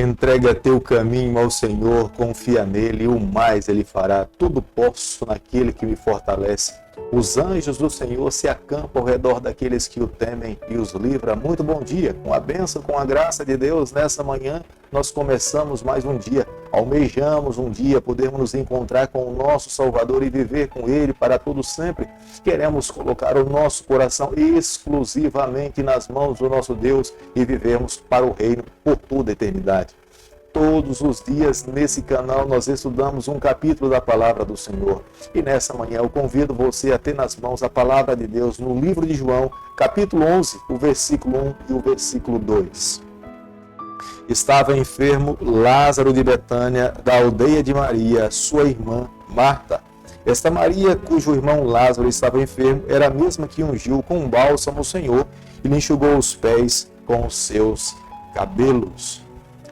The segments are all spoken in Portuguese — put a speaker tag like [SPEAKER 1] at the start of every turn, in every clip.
[SPEAKER 1] Entrega teu caminho ao Senhor, confia nele e o mais ele fará. Tudo posso naquele que me fortalece. Os anjos do Senhor se acampam ao redor daqueles que o temem e os livra. Muito bom dia, com a bênção, com a graça de Deus. Nessa manhã nós começamos mais um dia. Almejamos um dia podermos nos encontrar com o nosso Salvador e viver com Ele para todo sempre. Queremos colocar o nosso coração exclusivamente nas mãos do nosso Deus e vivermos para o reino por toda a eternidade. Todos os dias nesse canal nós estudamos um capítulo da palavra do Senhor. E nessa manhã eu convido você a ter nas mãos a palavra de Deus no livro de João, capítulo 11, o versículo 1 e o versículo 2. Estava enfermo Lázaro de Betânia, da aldeia de Maria, sua irmã Marta. Esta Maria, cujo irmão Lázaro estava enfermo, era a mesma que ungiu com um bálsamo o Senhor e lhe enxugou os pés com os seus cabelos.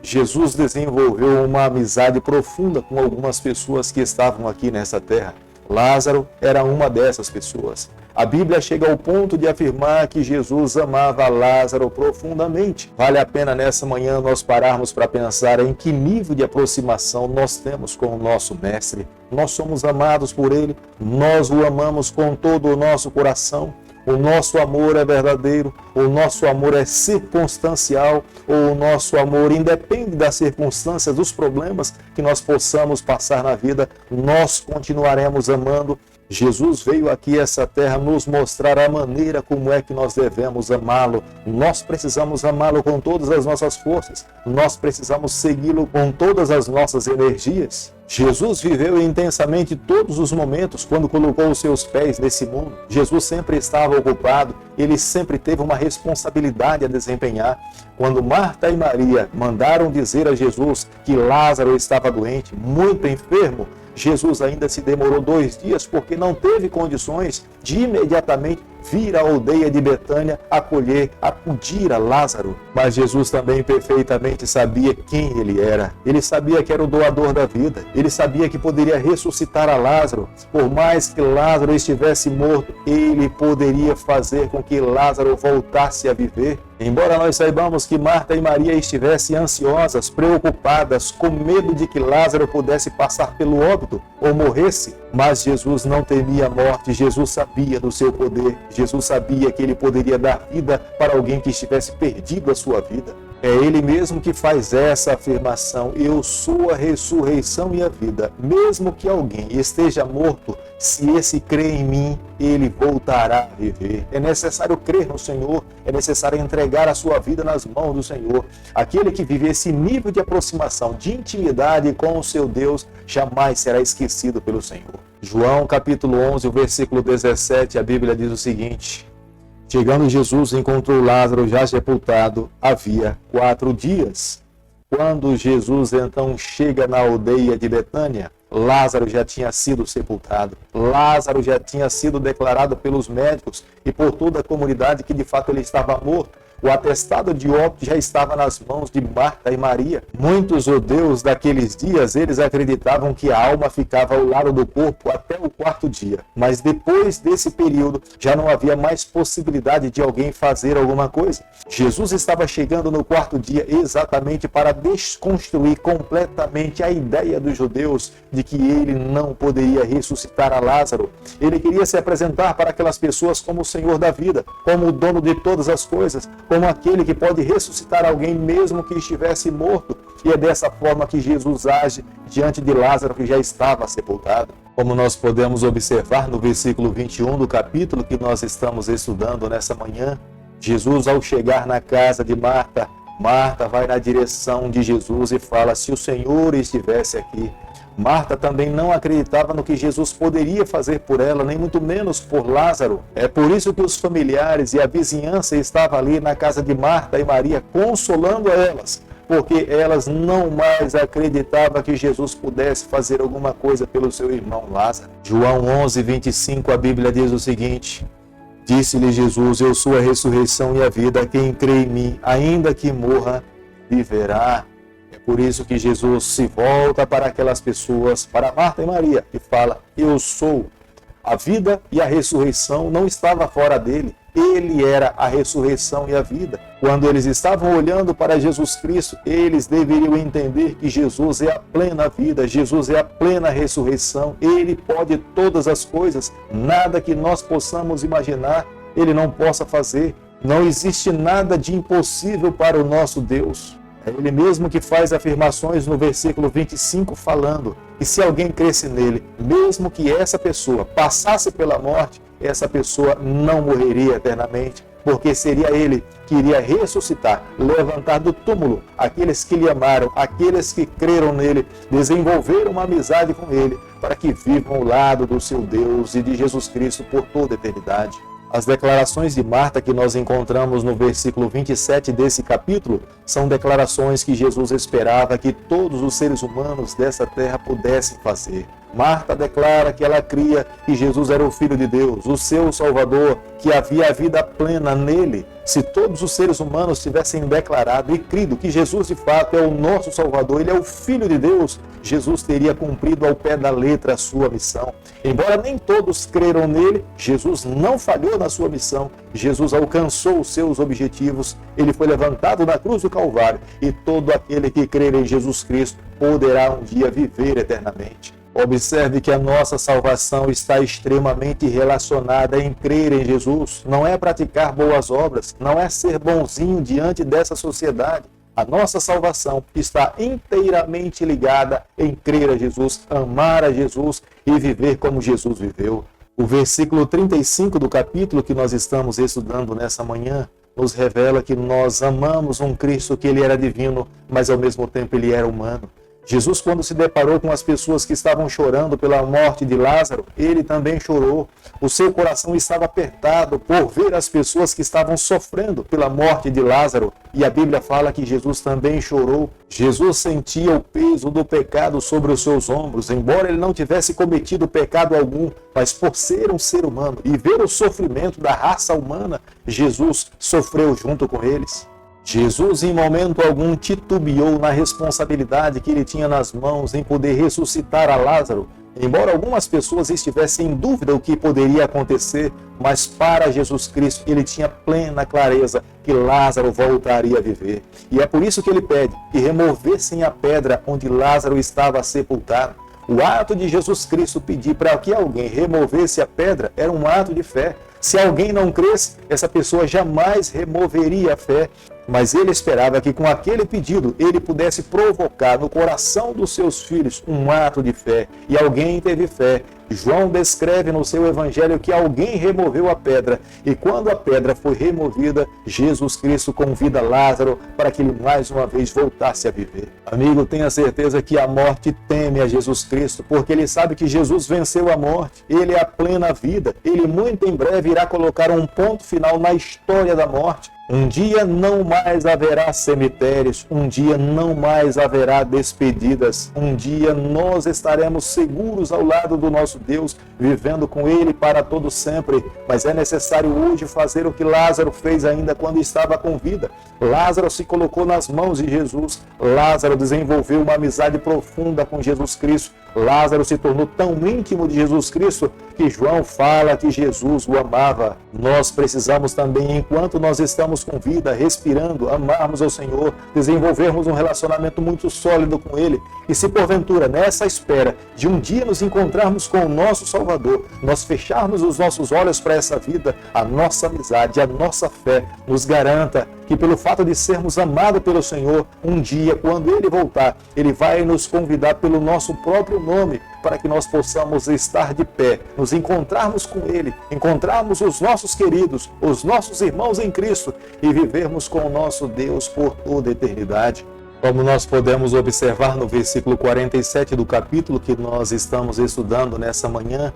[SPEAKER 1] Jesus desenvolveu uma amizade profunda com algumas pessoas que estavam aqui nessa terra. Lázaro era uma dessas pessoas. A Bíblia chega ao ponto de afirmar que Jesus amava Lázaro profundamente. Vale a pena nessa manhã nós pararmos para pensar em que nível de aproximação nós temos com o nosso Mestre. Nós somos amados por Ele, nós o amamos com todo o nosso coração. O nosso amor é verdadeiro, o nosso amor é circunstancial, ou o nosso amor independe das circunstâncias, dos problemas que nós possamos passar na vida, nós continuaremos amando. Jesus veio aqui a essa terra nos mostrar a maneira como é que nós devemos amá-lo. Nós precisamos amá-lo com todas as nossas forças. Nós precisamos segui-lo com todas as nossas energias. Jesus viveu intensamente todos os momentos quando colocou os seus pés nesse mundo. Jesus sempre estava ocupado, ele sempre teve uma responsabilidade a desempenhar. Quando Marta e Maria mandaram dizer a Jesus que Lázaro estava doente, muito enfermo, Jesus ainda se demorou 2 dias porque não teve condições de imediatamente vir à aldeia de Betânia acudir a Lázaro. Mas Jesus também perfeitamente sabia quem ele era. Ele sabia que era o doador da vida. Ele sabia que poderia ressuscitar a Lázaro. Por mais que Lázaro estivesse morto, ele poderia fazer com que Lázaro voltasse a viver. Embora nós saibamos que Marta e Maria estivessem ansiosas, preocupadas, com medo de que Lázaro pudesse passar pelo óbito ou morresse, mas Jesus não temia a morte. Jesus sabia do seu poder. Jesus sabia que ele poderia dar vida para alguém que estivesse perdido a sua vida. É ele mesmo que faz essa afirmação: eu sou a ressurreição e a vida. Mesmo que alguém esteja morto, se esse crê em mim, ele voltará a viver. É necessário crer no Senhor, é necessário entregar a sua vida nas mãos do Senhor. Aquele que vive esse nível de aproximação, de intimidade com o seu Deus, jamais será esquecido pelo Senhor. João capítulo 11, o versículo 17, a Bíblia diz o seguinte: chegando Jesus, encontrou Lázaro já sepultado, havia 4 dias. Quando Jesus então chega na aldeia de Betânia, Lázaro já tinha sido sepultado. Lázaro já tinha sido declarado pelos médicos e por toda a comunidade que de fato ele estava morto. O atestado de óbito já estava nas mãos de Marta e Maria. Muitos judeus daqueles dias, eles acreditavam que a alma ficava ao lado do corpo até o 4º dia. Mas depois desse período, já não havia mais possibilidade de alguém fazer alguma coisa. Jesus estava chegando no 4º dia exatamente para desconstruir completamente a ideia dos judeus de que ele não poderia ressuscitar a Lázaro. Ele queria se apresentar para aquelas pessoas como o Senhor da vida, como o dono de todas as coisas, como aquele que pode ressuscitar alguém mesmo que estivesse morto. E é dessa forma que Jesus age diante de Lázaro, que já estava sepultado. Como nós podemos observar no versículo 21 do capítulo que nós estamos estudando nessa manhã, Jesus, ao chegar na casa de Marta, Marta vai na direção de Jesus e fala: se o Senhor estivesse aqui. Marta também não acreditava no que Jesus poderia fazer por ela, nem muito menos por Lázaro. É por isso que os familiares e a vizinhança estavam ali na casa de Marta e Maria, consolando elas, porque elas não mais acreditavam que Jesus pudesse fazer alguma coisa pelo seu irmão Lázaro. João 11, 25, a Bíblia diz o seguinte: disse-lhe Jesus: eu sou a ressurreição e a vida, quem crê em mim, ainda que morra, viverá. É por isso que Jesus se volta para aquelas pessoas, para Marta e Maria, e fala: eu sou. A vida e a ressurreição não estava fora dele. Ele era a ressurreição e a vida. Quando eles estavam olhando para Jesus Cristo, eles deveriam entender que Jesus é a plena vida, Jesus é a plena ressurreição. Ele pode todas as coisas, nada que nós possamos imaginar, Ele não possa fazer. Não existe nada de impossível para o nosso Deus. É Ele mesmo que faz afirmações no versículo 25, falando que se alguém cresce nele, mesmo que essa pessoa passasse pela morte, essa pessoa não morreria eternamente, porque seria Ele que iria ressuscitar, levantar do túmulo aqueles que lhe amaram, aqueles que creram nele, desenvolveram uma amizade com Ele, para que vivam ao lado do seu Deus e de Jesus Cristo por toda a eternidade. As declarações de Marta que nós encontramos no versículo 27 desse capítulo são declarações que Jesus esperava que todos os seres humanos dessa terra pudessem fazer. Marta declara que ela cria que Jesus era o Filho de Deus, o seu Salvador, que havia a vida plena nele. Se todos os seres humanos tivessem declarado e crido que Jesus de fato é o nosso Salvador, Ele é o Filho de Deus, Jesus teria cumprido ao pé da letra a sua missão. Embora nem todos creram nele, Jesus não falhou na sua missão. Jesus alcançou os seus objetivos. Ele foi levantado na cruz do Calvário e todo aquele que crer em Jesus Cristo poderá um dia viver eternamente. Observe que a nossa salvação está extremamente relacionada em crer em Jesus. Não é praticar boas obras, não é ser bonzinho diante dessa sociedade. A nossa salvação está inteiramente ligada em crer a Jesus, amar a Jesus e viver como Jesus viveu. O versículo 35 do capítulo que nós estamos estudando nessa manhã nos revela que nós amamos um Cristo que Ele era divino, mas ao mesmo tempo Ele era humano. Jesus, quando se deparou com as pessoas que estavam chorando pela morte de Lázaro, Ele também chorou. O seu coração estava apertado por ver as pessoas que estavam sofrendo pela morte de Lázaro. E a Bíblia fala que Jesus também chorou. Jesus sentia o peso do pecado sobre os seus ombros, embora Ele não tivesse cometido pecado algum, mas por ser um ser humano e ver o sofrimento da raça humana, Jesus sofreu junto com eles. Jesus, em momento algum, titubeou na responsabilidade que Ele tinha nas mãos em poder ressuscitar a Lázaro. Embora algumas pessoas estivessem em dúvida o que poderia acontecer, mas para Jesus Cristo Ele tinha plena clareza que Lázaro voltaria a viver. E é por isso que Ele pede que removessem a pedra onde Lázaro estava sepultado. O ato de Jesus Cristo pedir para que alguém removesse a pedra era um ato de fé. Se alguém não cresce, essa pessoa jamais removeria a fé. Mas Ele esperava que com aquele pedido Ele pudesse provocar no coração dos seus filhos um ato de fé. E alguém teve fé. João descreve no seu evangelho que alguém removeu a pedra. E quando a pedra foi removida, Jesus Cristo convida Lázaro para que ele mais uma vez voltasse a viver. Amigo, tenha certeza que a morte teme a Jesus Cristo, porque ele sabe que Jesus venceu a morte. Ele é a plena vida. Ele muito em breve irá colocar um ponto final na história da morte. Um dia não mais haverá cemitérios, um dia não mais haverá despedidas, um dia nós estaremos seguros ao lado do nosso Deus, vivendo com Ele para todo sempre. Mas é necessário hoje fazer o que Lázaro fez ainda quando estava com vida. Lázaro se colocou nas mãos de Jesus, Lázaro desenvolveu uma amizade profunda com Jesus Cristo. Lázaro se tornou tão íntimo de Jesus Cristo que João fala que Jesus o amava. Nós precisamos também, enquanto nós estamos com vida, respirando, amarmos ao Senhor, desenvolvermos um relacionamento muito sólido com Ele. E se porventura, nessa espera de um dia nos encontrarmos com o nosso Salvador, nós fecharmos os nossos olhos para essa vida, a nossa amizade, a nossa fé nos garanta que pelo fato de sermos amados pelo Senhor, um dia, quando Ele voltar, Ele vai nos convidar pelo nosso próprio nome, para que nós possamos estar de pé, nos encontrarmos com Ele, encontrarmos os nossos queridos, os nossos irmãos em Cristo e vivermos com o nosso Deus por toda a eternidade. Como nós podemos observar no versículo 47 do capítulo que nós estamos estudando nessa manhã,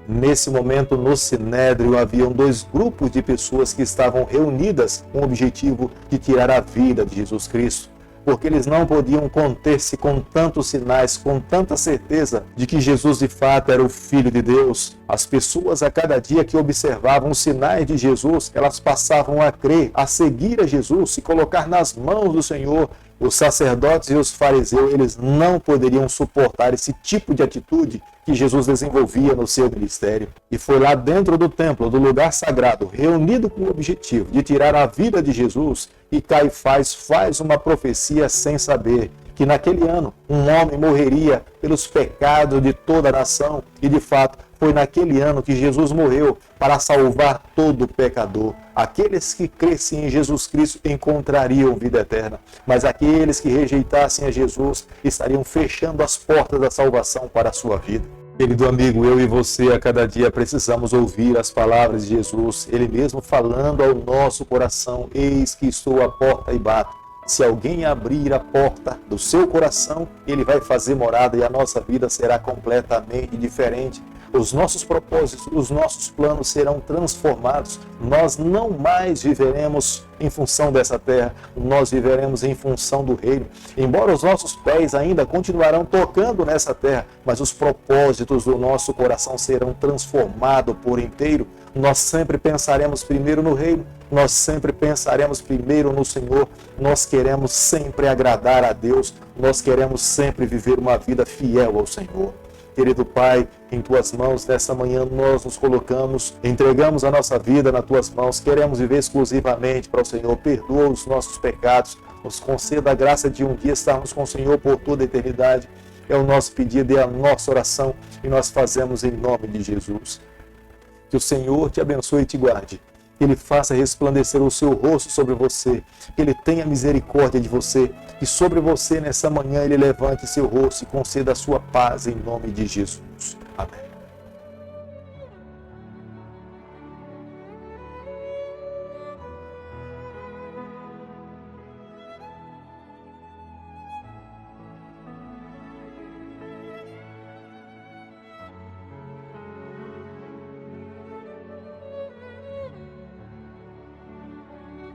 [SPEAKER 1] nesse momento no Sinédrio haviam dois grupos de pessoas que estavam reunidas com o objetivo de tirar a vida de Jesus Cristo, porque eles não podiam conter-se com tantos sinais, com tanta certeza de que Jesus de fato era o Filho de Deus. As pessoas a cada dia que observavam os sinais de Jesus, elas passavam a crer, a seguir a Jesus, se colocar nas mãos do Senhor, Os sacerdotes e os fariseus, eles não poderiam suportar esse tipo de atitude que Jesus desenvolvia no seu ministério. E foi lá dentro do templo, do lugar sagrado, reunido com o objetivo de tirar a vida de Jesus, e Caifás faz uma profecia sem saber que naquele ano um homem morreria pelos pecados de toda a nação, e de fato foi naquele ano que Jesus morreu para salvar todo pecador. Aqueles que crescem em Jesus Cristo encontrariam vida eterna, mas aqueles que rejeitassem a Jesus estariam fechando as portas da salvação para a sua vida. Querido amigo, eu e você a cada dia precisamos ouvir as palavras de Jesus, Ele mesmo falando ao nosso coração: eis que estou à porta e bato. Se alguém abrir a porta do seu coração, Ele vai fazer morada e a nossa vida será completamente diferente. Os nossos propósitos, os nossos planos serão transformados. Nós não mais viveremos em função dessa terra, nós viveremos em função do reino. Embora os nossos pés ainda continuarão tocando nessa terra, mas os propósitos do nosso coração serão transformados por inteiro. Nós sempre pensaremos primeiro no reino, nós sempre pensaremos primeiro no Senhor, nós queremos sempre agradar a Deus, nós queremos sempre viver uma vida fiel ao Senhor. Querido Pai, em Tuas mãos, nessa manhã nós nos colocamos, entregamos a nossa vida nas Tuas mãos, queremos viver exclusivamente para o Senhor. Perdoa os nossos pecados, nos conceda a graça de um dia estarmos com o Senhor por toda a eternidade. É o nosso pedido, é a nossa oração e nós fazemos em nome de Jesus. Que o Senhor te abençoe e te guarde. Que Ele faça resplandecer o seu rosto sobre você, que Ele tenha misericórdia de você, que sobre você nessa manhã Ele levante seu rosto e conceda a sua paz em nome de Jesus. Amém.